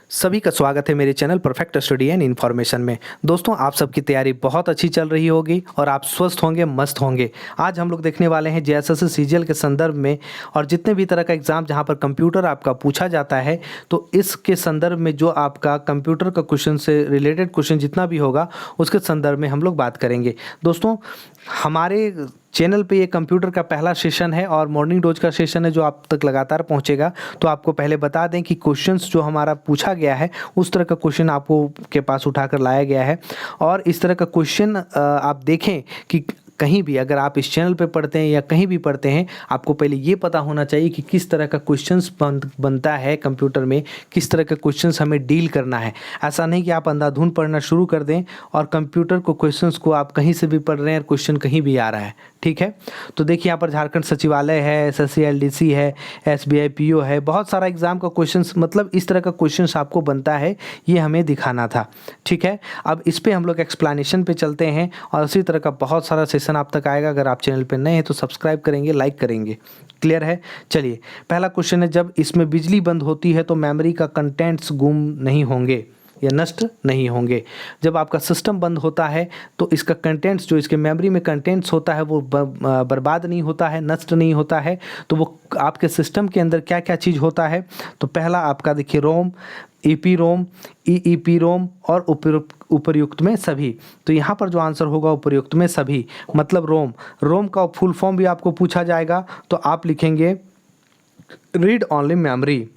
सभी का स्वागत है मेरे channel perfect study and information में। दोस्तों, आप सबकी तैयारी बहुत अच्छी चल रही होगी और आप स्वस्थ होंगे, मस्त होंगे। आज हम लोग देखने वाले हैं जेएसएससी सीजीएल के संदर्भ में, और जितने भी तरह का एग्जाम जहां पर कंप्यूटर आपका पूछा जाता है, तो इसके संदर्भ में जो आपका कंप्यूटर का क्वेश्चन से रिलेटेड क्वेश्चन जितना भी होगा उसके संदर्भ में हम लोग बात करेंगे। दोस्तों, हमारे चैनल पे ये कंप्यूटर का पहला सेशन है और मॉर्निंग डोज का सेशन है जो आप तक लगातार पहुंचेगा। तो आपको पहले बता दें कि क्वेश्चंस जो हमारा पूछा गया है उस तरह का क्वेश्चन आपको के पास उठाकर लाया गया है। और इस तरह का क्वेश्चन आप देखें कि कहीं भी अगर आप इस चैनल पे पढ़ते हैं या कहीं भी पढ़ते हैं, आपको पहले ये पता होना चाहिए कि किस तरह का क्वेश्चंस बनता है कंप्यूटर में, किस तरह का क्वेश्चंस हमें डील करना है। ऐसा नहीं कि आप अंधाधुंध पढ़ना शुरू कर दें और कंप्यूटर को क्वेश्चंस को आप कहीं से भी पढ़ रहे हैं और क्वेश्चन कहीं भी आ रहा है। ठीक है, तो देखिए यहाँ पर झारखंड सचिवालय है, एसएससी एलडीसी है, एसबीआई पीओ है, बहुत सारा एग्जाम का क्वेश्चंस, मतलब इस तरह का क्वेश्चंस आपको बनता है, ये हमें दिखाना था। ठीक है, अब इस पे हम लोग एक्सप्लेनेशन पे चलते हैं और उसी तरह का बहुत सारा सेशन आप तक आएगा। अगर आप चैनल पे नए हैं तो सब्सक्राइब करेंगे, लाइक करेंगे। क्लियर है? चलिए, पहला क्वेश्चन है, जब इसमें बिजली बंद होती है तो मेमोरी का कंटेंट्स गुम नहीं होंगे या नष्ट नहीं होंगे। जब आपका सिस्टम बंद होता है तो इसका कंटेंट्स, जो इसके मेमोरी में कंटेंट्स होता है, वो बर्बाद नहीं होता है, नष्ट नहीं होता है। तो वो आपके सिस्टम के अंदर क्या क्या चीज़ होता है, तो पहला आपका देखिए रोम, ईपी रोम, ईईपी रोम और उपर्युक्त में सभी। तो यहाँ पर जो आंसर होगा उपर्युक्त में सभी, मतलब रोम। रोम का फुल फॉर्म भी आपको पूछा जाएगा तो आप लिखेंगे रीड ओनली मेमोरी।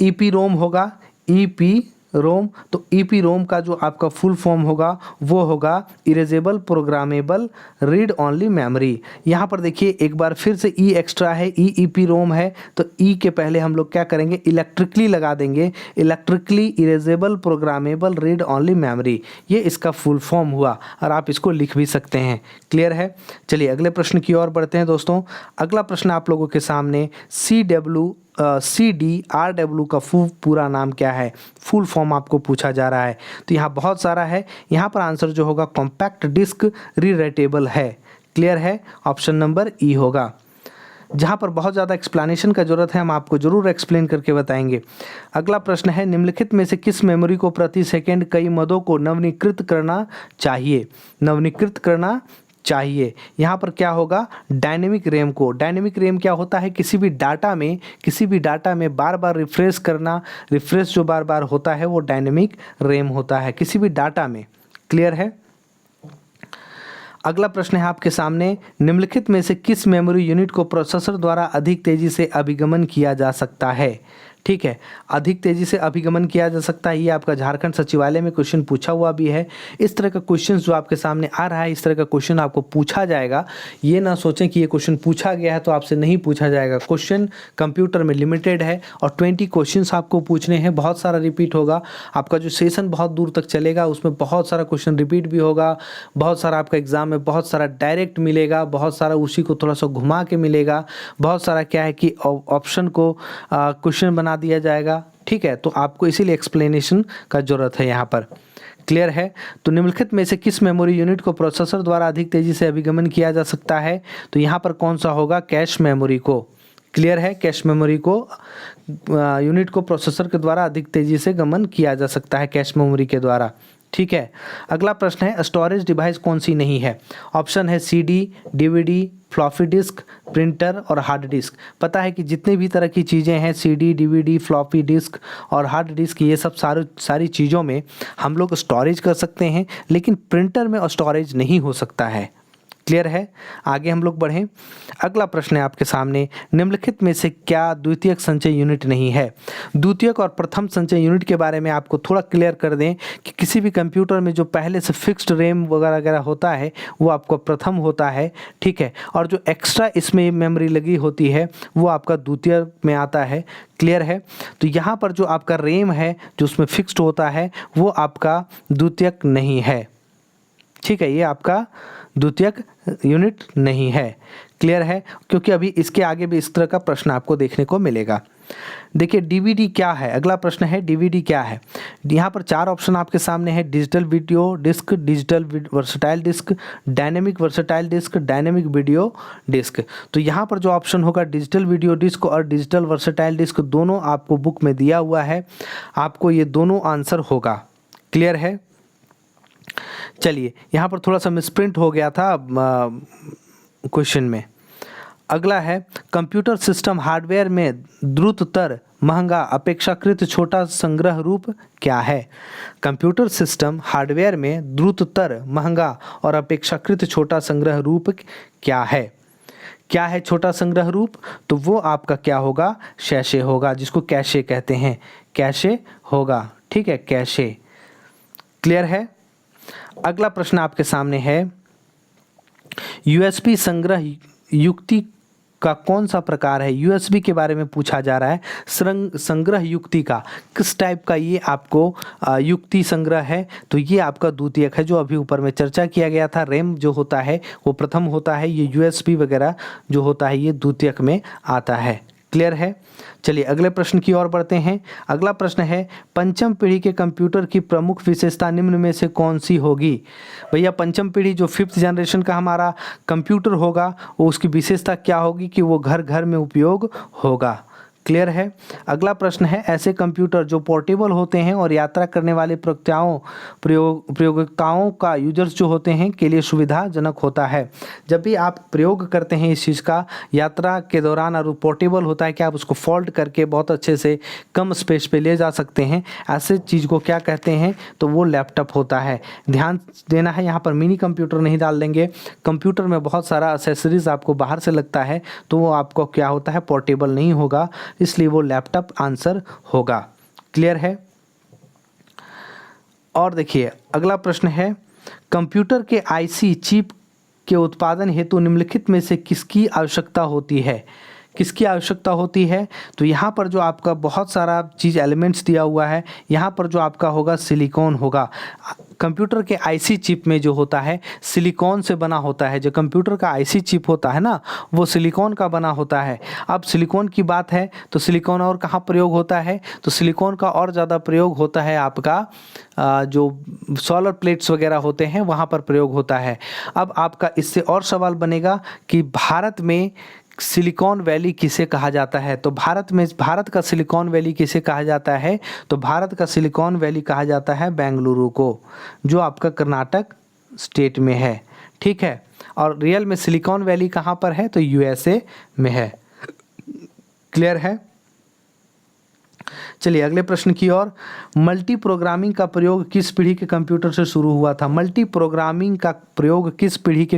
ईपी रोम होगा ईपी रोम, तो ईपी रोम का जो आपका फुल फॉर्म होगा वो होगा erasable programmable read only memory. यहाँ पर देखिए एक बार फिर से ई एक्स्ट्रा है, ईपी रोम है, तो ई के पहले हम लोग क्या करेंगे, इलेक्ट्रिकली लगा देंगे, electrically erasable programmable read only memory. ये इसका फुल फॉर्म हुआ और आप इसको लिख भी सकते हैं। क्लियर है? चलिए अगले प्रश्न की ओर बढ़ते हैं। दोस्तों, अगला प्रश्न आप लोगों के सामने CDRW का पूरा नाम क्या है, फुल फॉर्म आपको पूछा जा रहा है। तो यहाँ बहुत सारा है, यहाँ पर आंसर जो होगा कॉम्पैक्ट डिस्क रीराइटेबल है। क्लियर है? ऑप्शन नंबर ई होगा। जहाँ पर बहुत ज़्यादा एक्सप्लेनेशन का जरूरत है, हम आपको जरूर एक्सप्लेन करके बताएंगे। अगला प्रश्न है, निम्नलिखित में से किस मेमोरी को प्रति सेकेंड कई मदों को नवीनीकृत करना चाहिए? नवीनीकृत करना चाहिए, यहाँ पर क्या होगा, डायनेमिक रैम को। डायनेमिक रैम क्या होता है, किसी भी डाटा में बार बार रिफ्रेश करना, रिफ्रेश जो बार बार होता है वो डायनेमिक रैम होता है किसी भी डाटा में। क्लियर है? अगला प्रश्न है आपके सामने, निम्नलिखित में से किस मेमोरी यूनिट को प्रोसेसर द्वारा अधिक तेजी से अभिगमन किया जा सकता है? ठीक है, अधिक तेजी से अभिगमन किया जा सकता है, ये आपका झारखंड सचिवालय में क्वेश्चन पूछा हुआ भी है। इस तरह का क्वेश्चन जो आपके सामने आ रहा है, इस तरह का क्वेश्चन आपको पूछा जाएगा। ये ना सोचें कि ये क्वेश्चन पूछा गया है तो आपसे नहीं पूछा जाएगा। क्वेश्चन कंप्यूटर में लिमिटेड है और 20 क्वेश्चंस आपको पूछने हैं, बहुत सारा रिपीट होगा। आपका जो सेशन बहुत दूर तक चलेगा, उसमें बहुत सारा क्वेश्चन रिपीट भी होगा, बहुत सारा आपका एग्जाम में बहुत सारा डायरेक्ट मिलेगा, बहुत सारा उसी को थोड़ा सा घुमा के मिलेगा, बहुत सारा क्या है कि ऑप्शन को क्वेश्चन बना दिया जाएगा। ठीक है, तो आपको इसीलिए एक्सप्लेनेशन का जरूरत है यहाँ पर। क्लियर है? तो निम्नलिखित में से किस मेमोरी यूनिट को प्रोसेसर द्वारा अधिक तेजी से अभिगमन किया जा सकता है? तो यहाँ पर कौन सा होगा, कैश मेमोरी को। क्लियर है? कैश मेमोरी को यूनिट को प्रोसेसर के द्वारा अधिक तेजी से गमन किया जा सकता है, कैश मेमोरी के द्वारा। ठीक है, अगला प्रश्न है, स्टोरेज डिवाइस कौन सी नहीं है? ऑप्शन है CD, DVD, floppy disk, printer और हार्ड डिस्क। पता है कि जितने भी तरह की चीज़ें हैं, CD, DVD, फ्लॉपी डिस्क और हार्ड डिस्क, ये सब सारी चीज़ों में हम लोग स्टोरेज कर सकते हैं, लेकिन प्रिंटर में स्टोरेज नहीं हो सकता है। क्लियर है? आगे हम लोग बढ़ें। अगला प्रश्न है आपके सामने, निम्नलिखित में से क्या द्वितीयक संचय यूनिट नहीं है? द्वितीयक और प्रथम संचय यूनिट के बारे में आपको थोड़ा क्लियर कर दें कि किसी भी कंप्यूटर में जो पहले से फिक्स्ड रैम वगैरह वगैरह होता है वो आपका प्रथम होता है। ठीक है, और जो एक्स्ट्रा इसमें मेमोरी लगी होती है वो आपका द्वितीयक में आता है। क्लियर है? तो यहाँ पर जो आपका रैम है जो उसमें फिक्स्ड होता है वो आपका द्वितीयक नहीं है। ठीक है, ये आपका द्वितीयक यूनिट नहीं है। क्लियर है? क्योंकि अभी इसके आगे भी इस तरह का प्रश्न आपको देखने को मिलेगा। देखिए डीवीडी क्या है, अगला प्रश्न है डीवीडी क्या है। यहाँ पर 4 ऑप्शन आपके सामने है, digital video disc, digital versatile disc, dynamic versatile disc, dynamic video disc. तो यहाँ पर जो ऑप्शन होगा डिजिटल वीडियो डिस्क और डिजिटल वर्सटाइल डिस्क, दोनों आपको बुक में दिया हुआ है, आपको ये दोनों आंसर होगा। क्लियर है। चलिए यहाँ पर थोड़ा सा मिसप्रिंट हो गया था क्वेश्चन में। अगला है कंप्यूटर सिस्टम हार्डवेयर में द्रुततर महंगा अपेक्षाकृत छोटा संग्रह रूप क्या है। कंप्यूटर सिस्टम हार्डवेयर में द्रुततर महंगा और अपेक्षाकृत छोटा संग्रह रूप क्या है। क्या है छोटा संग्रह रूप, तो वो आपका क्या होगा, शैशे होगा, जिसको कैशे कहते हैं, कैशे होगा। ठीक है, कैशे। क्लियर है। अगला प्रश्न आपके सामने है, यूएसबी संग्रह युक्ति का कौन सा प्रकार है। यूएसबी के बारे में पूछा जा रहा है, संग्रह युक्ति का किस टाइप का ये आपको युक्ति संग्रह है। तो ये आपका द्वितीयक है, जो अभी ऊपर में चर्चा किया गया था। रैम जो होता है वो प्रथम होता है, ये यूएसबी वगैरह जो होता है ये द्वितीयक में आता है। क्लियर है। चलिए अगले प्रश्न की ओर बढ़ते हैं। अगला प्रश्न है, पंचम पीढ़ी के कंप्यूटर की प्रमुख विशेषता निम्न में से कौन सी होगी। भैया पंचम पीढ़ी जो 5th जनरेशन का हमारा कंप्यूटर होगा, वो उसकी विशेषता क्या होगी कि वो घर घर में उपयोग होगा। क्लियर है। अगला प्रश्न है, ऐसे कंप्यूटर जो पोर्टेबल होते हैं और यात्रा करने वाले प्रयोगताओं का यूजर्स जो होते हैं के लिए सुविधाजनक होता है। जब भी आप प्रयोग करते हैं इस चीज़ का यात्रा के दौरान और पोर्टेबल होता है कि आप उसको फोल्ड करके बहुत अच्छे से कम स्पेस पे ले जा सकते हैं, ऐसे चीज़ को क्या कहते हैं, तो वो लैपटॉप होता है। ध्यान देना है, यहाँ पर मिनी कंप्यूटर नहीं डाल देंगे। कंप्यूटर में बहुत सारा एक्सेसरीज आपको बाहर से लगता है, तो वो आपको क्या होता है, पोर्टेबल नहीं होगा, इसलिए वो लैपटॉप आंसर होगा। क्लियर है। और देखिए अगला प्रश्न है, कंप्यूटर के आईसी चिप के उत्पादन हेतु निम्नलिखित में से किसकी आवश्यकता होती है। किसकी आवश्यकता होती है, तो यहाँ पर जो आपका बहुत सारा चीज़ एलिमेंट्स दिया हुआ है, यहाँ पर जो आपका होगा सिलिकॉन होगा। कंप्यूटर के आईसी चिप में जो होता है सिलिकॉन से बना होता है। जो कंप्यूटर का आईसी चिप होता है ना, वो सिलिकॉन का बना होता है। अब सिलिकॉन की बात है तो सिलिकॉन और कहाँ प्रयोग होता है, तो सिलिकॉन का और ज़्यादा प्रयोग होता है आपका जो सोलर प्लेट्स वगैरह होते हैं वहाँ पर प्रयोग होता है। अब आपका इससे और सवाल बनेगा कि भारत में सिलिकॉन वैली किसे कहा जाता है। तो भारत का सिलिकॉन वैली किसे कहा जाता है, तो भारत का सिलिकॉन वैली कहा जाता है बेंगलुरु को, जो आपका कर्नाटक स्टेट में है। ठीक है। और रियल में सिलिकॉन वैली कहाँ पर है, तो यूएसए में है। क्लियर है। चलिए अगले प्रश्न की ओर, मल्टी प्रोग्रामिंग का प्रयोग किस पीढ़ी के कंप्यूटर से शुरू हुआ था। मल्टी प्रोग्रामिंग का प्रयोग किस पीढ़ी के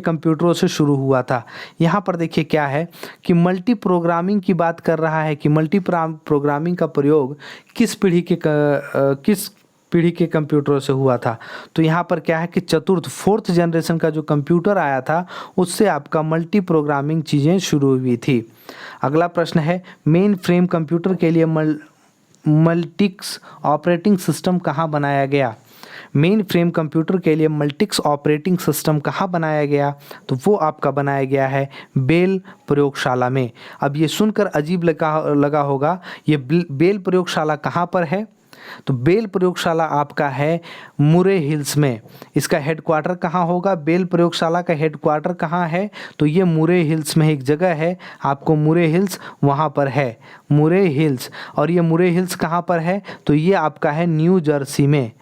कंप्यूटरों से शुरू हुआ था। यहाँ पर देखिए क्या है कि मल्टी प्रोग्रामिंग की बात कर रहा है कि मल्टी प्रोग्रामिंग का प्रयोग किस पीढ़ी के कंप्यूटरों से हुआ था। तो यहाँ पर क्या है कि 4th जनरेशन का जो कंप्यूटर आया था उससे आपका मल्टी प्रोग्रामिंग चीज़ें शुरू हुई थी। अगला प्रश्न है, मेन फ्रेम कंप्यूटर के लिए मल्टिक्स ऑपरेटिंग सिस्टम कहाँ बनाया गया। मेन फ्रेम कंप्यूटर के लिए मल्टिक्स ऑपरेटिंग सिस्टम कहाँ बनाया गया, तो वो आपका बनाया गया है बेल प्रयोगशाला में। अब ये सुनकर अजीब लगा होगा, ये बेल प्रयोगशाला कहाँ पर है, तो बेल प्रयोगशाला आपका है मुरे हिल्स में। इसका हेडक्वार्टर कहाँ होगा, बेल प्रयोगशाला का हेडक्वार्टर कहाँ है, तो ये मुरे हिल्स में एक जगह है, आपको मुरे हिल्स वहाँ पर है, मुरे हिल्स। और ये मुरे हिल्स कहाँ पर है, तो ये आपका है न्यू जर्सी में,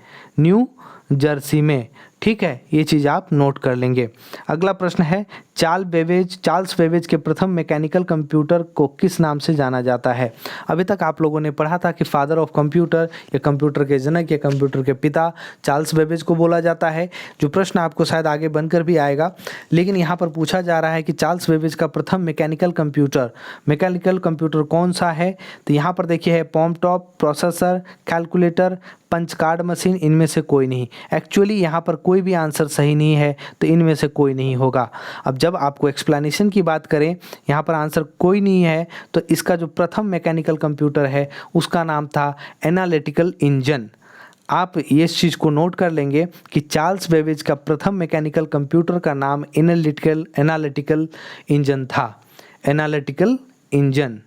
न्यू जर्सी में। ठीक है, ये चीज़ आप नोट कर लेंगे। अगला प्रश्न है, चार्ल्स बेबेज के प्रथम मैकेनिकल कंप्यूटर को किस नाम से जाना जाता है। अभी तक आप लोगों ने पढ़ा था कि फादर ऑफ कंप्यूटर या कंप्यूटर के जनक या कंप्यूटर के पिता चार्ल्स बेबेज को बोला जाता है। जो प्रश्न आपको शायद आगे बनकर भी आएगा, लेकिन यहाँ पर पूछा जा रहा है कि चार्ल्स बेबेज का प्रथम मैकेनिकल कंप्यूटर कौन सा है। तो यहाँ पर देखिए है palmtop, processor, calculator, punch card machine, इनमें से कोई नहीं। एक्चुअली यहाँ पर कोई भी आंसर सही नहीं है, तो इनमें से कोई नहीं होगा। अब जब आपको एक्सप्लेनेशन की बात करें, यहाँ पर आंसर कोई नहीं है, तो इसका जो प्रथम मैकेनिकल कंप्यूटर है उसका नाम था एनालिटिकल इंजन। आप ये इस चीज़ को नोट कर लेंगे कि चार्ल्स बेबेज का प्रथम मैकेनिकल कंप्यूटर का नाम एनालिटिकल इंजन था, एनालिटिकल इंजन।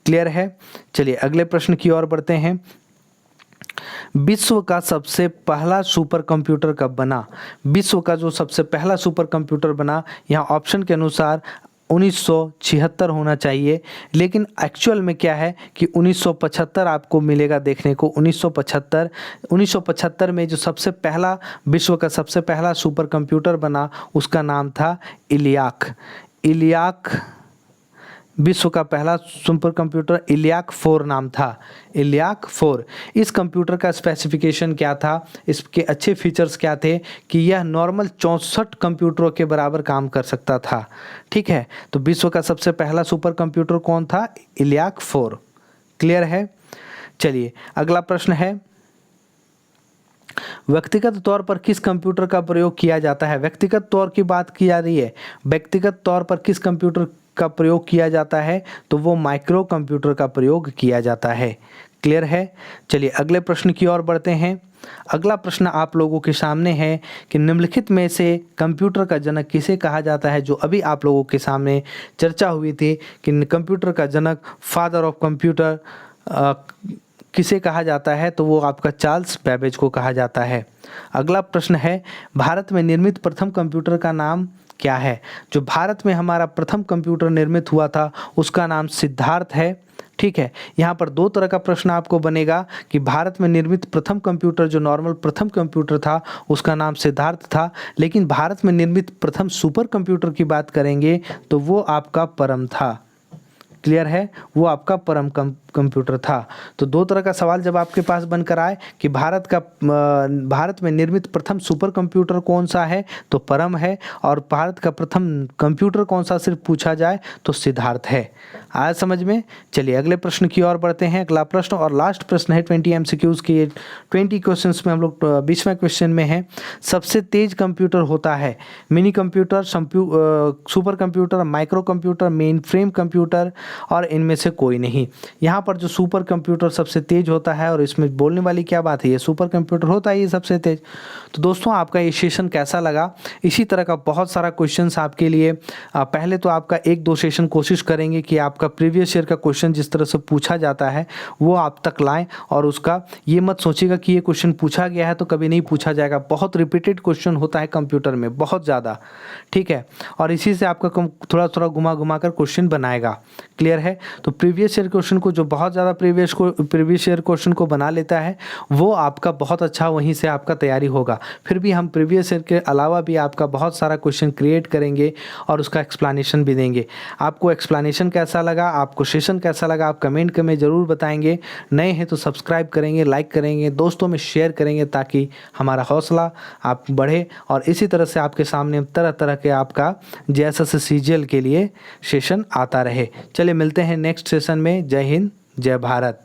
क्लियर है। चलिए अगले प्रश्न की ओर बढ़ते हैं। विश्व का सबसे पहला सुपर कंप्यूटर कब बना? विश्व का जो सबसे पहला सुपर कंप्यूटर बना, यहाँ ऑप्शन के अनुसार 1976 होना चाहिए, लेकिन एक्चुअल में क्या है कि 1975 आपको मिलेगा देखने को। 1975 में जो सबसे पहला विश्व का सबसे पहला सुपर कंप्यूटर बना उसका नाम था इलियाक। विश्व का पहला सुपर कंप्यूटर इलियाक 4 नाम था, इलियाक 4। इस कंप्यूटर का स्पेसिफिकेशन क्या था, इसके अच्छे फीचर्स क्या थे कि यह नॉर्मल 64 कंप्यूटरों के बराबर काम कर सकता था। ठीक है, तो विश्व का सबसे पहला सुपर कंप्यूटर कौन था? इलियाक 4। क्लियर है। चलिए अगला प्रश्न है, व्यक्तिगत तौर पर किस कंप्यूटर का प्रयोग किया जाता है? व्यक्तिगत तौर की बात की जा रही है। व्यक्तिगत तौर पर किस कंप्यूटर का प्रयोग किया जाता है? तो वो माइक्रो कंप्यूटर का प्रयोग किया जाता है। क्लियर है। चलिए अगले प्रश्न की ओर बढ़ते हैं। अगला प्रश्न आप लोगों के सामने है कि निम्नलिखित में से कंप्यूटर का जनक किसे कहा जाता है? जो अभी आप लोगों के सामने चर्चा हुई थी कि कंप्यूटर का जनक, फादर ऑफ कंप्यूटर किसे कहा जाता है? तो वो आपका चार्ल्स बैबेज को कहा जाता है। अगला प्रश्न है, भारत में निर्मित प्रथम कंप्यूटर का नाम क्या है? जो भारत में हमारा प्रथम कंप्यूटर निर्मित हुआ था उसका नाम सिद्धार्थ है। ठीक है, यहाँ पर 2 तरह का प्रश्न आपको बनेगा कि भारत में निर्मित प्रथम कंप्यूटर जो नॉर्मल प्रथम कंप्यूटर था उसका नाम सिद्धार्थ था, लेकिन भारत में निर्मित प्रथम सुपर कंप्यूटर की बात करेंगे तो वो आपका परम था। क्लियर है, वो आपका परम कंप्यूटर था। तो 2 तरह का सवाल जब आपके पास बनकर आए कि भारत में निर्मित प्रथम सुपर कंप्यूटर कौन सा है, तो परम है, और भारत का प्रथम कंप्यूटर कौन सा सिर्फ पूछा जाए तो सिद्धार्थ है। आया समझ में। चलिए अगले प्रश्न की ओर बढ़ते हैं। अगला प्रश्न और लास्ट प्रश्न है 20 MCQs की। 20 क्वेश्चंस में हम लोग 20वें क्वेश्चन में हैं, सबसे तेज कंप्यूटर होता है mini computer, super computer, micro computer, main frame computer और इनमें से कोई नहीं। यहाँ पर जो सुपर कंप्यूटर सबसे तेज होता है, और इसमें बोलने वाली क्या बात है, ये सुपर कंप्यूटर होता है ये सबसे तेज। तो दोस्तों आपका ये सेशन कैसा लगा? इसी तरह का बहुत सारा क्वेश्चंस आपके लिए पहले तो आपका 1-2 सेशन कोशिश करेंगे कि आपका प्रीवियस ईयर का क्वेश्चन जिस तरह से पूछा जाता है वो आप तक लाएं, और उसका ये मत सोचिएगा कि ये क्वेश्चन पूछा गया है तो कभी नहीं पूछा जाएगा। बहुत रिपीटेड क्वेश्चन होता है कंप्यूटर में, बहुत ज़्यादा। ठीक है, और इसी से आपका थोड़ा थोड़ा घुमा कर क्वेश्चन बनाएगा। क्लियर है। तो प्रीवियस ईयर क्वेश्चन को जो बहुत ज़्यादा प्रीवियस ईयर क्वेश्चन को बना लेता है वो आपका बहुत अच्छा वहीं से आपका तैयारी होगा। फिर भी हम प्रीवियस ईयर के अलावा भी आपका बहुत सारा क्वेश्चन क्रिएट करेंगे और उसका एक्सप्लेनेशन भी देंगे। आपको एक्सप्लेनेशन कैसा लगा, आपको सेशन कैसा लगा, आप कमेंट में ज़रूर बताएंगे। नए हैं तो सब्सक्राइब करेंगे, लाइक करेंगे, दोस्तों में शेयर करेंगे ताकि हमारा हौसला आप बढ़े, और इसी तरह से आपके सामने तरह तरह के आपका JSS CGL के लिए सेशन आता रहे। चलिए मिलते हैं नेक्स्ट सेशन में। जय हिंद, जय भारत।